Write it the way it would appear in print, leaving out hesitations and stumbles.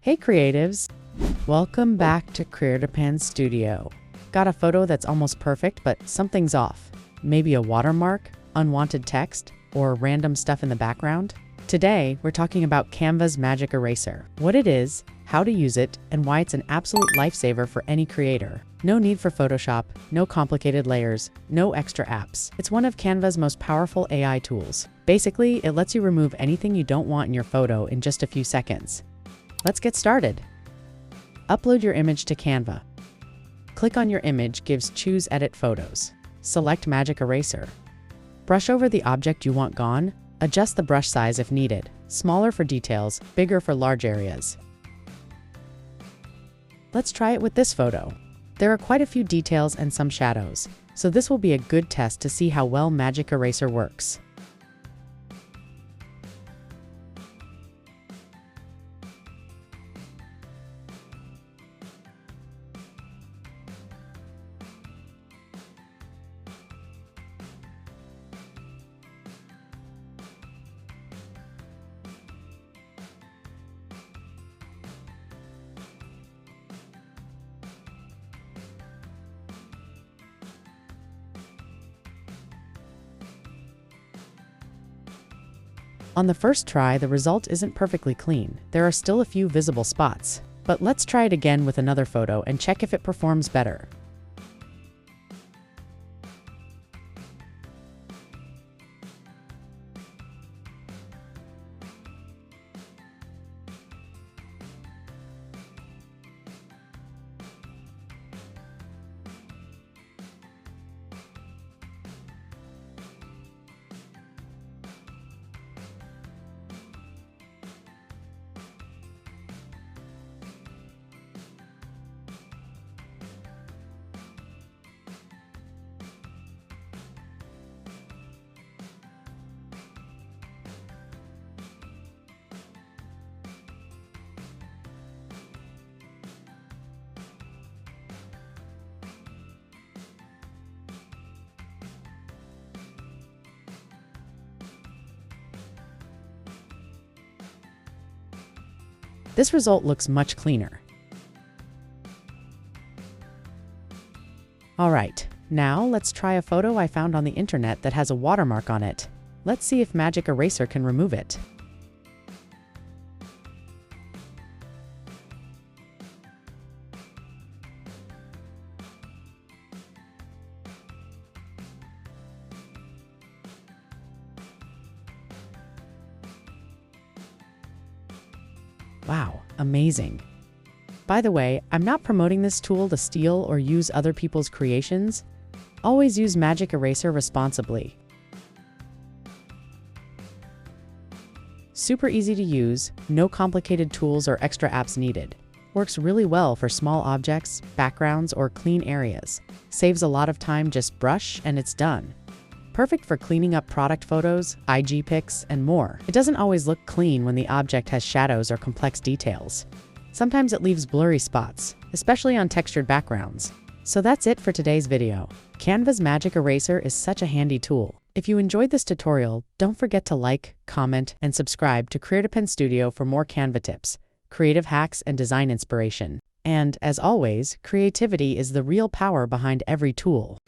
Hey creatives! Welcome back to Creative Studio. Got a photo that's almost perfect, but something's off. Maybe a watermark, unwanted text, or random stuff in the background? Today, we're talking about Canva's Magic Eraser. What it is, how to use it, and why it's an absolute lifesaver for any creator. No need for Photoshop, no complicated layers, no extra apps. It's one of Canva's most powerful AI tools. Basically, it lets you remove anything you don't want in your photo in just a few seconds. Let's get started. Upload your image to Canva. Click on your image, choose Edit Photos. Select Magic Eraser. Brush over the object you want gone. Adjust the brush size if needed. Smaller for details, bigger for large areas. Let's try it with this photo. There are quite a few details and some shadows, so this will be a good test to see how well Magic Eraser works. On the first try, the result isn't perfectly clean. There are still a few visible spots. But let's try it again with another photo and check if it performs better. This result looks much cleaner. Alright, now let's try a photo I found on the internet that has a watermark on it. Let's see if Magic Eraser can remove it. Wow, amazing. By the way, I'm not promoting this tool to steal or use other people's creations. Always use Magic Eraser responsibly. Super easy to use, no complicated tools or extra apps needed. Works really well for small objects, backgrounds, or clean areas. Saves a lot of time, just brush and it's done. Perfect for cleaning up product photos, IG pics, and more. It doesn't always look clean when the object has shadows or complex details. Sometimes it leaves blurry spots, especially on textured backgrounds. So that's it for today's video. Canva's Magic Eraser is such a handy tool. If you enjoyed this tutorial, don't forget to like, comment, and subscribe to Creative Studio for more Canva tips, creative hacks, and design inspiration. And as always, creativity is the real power behind every tool.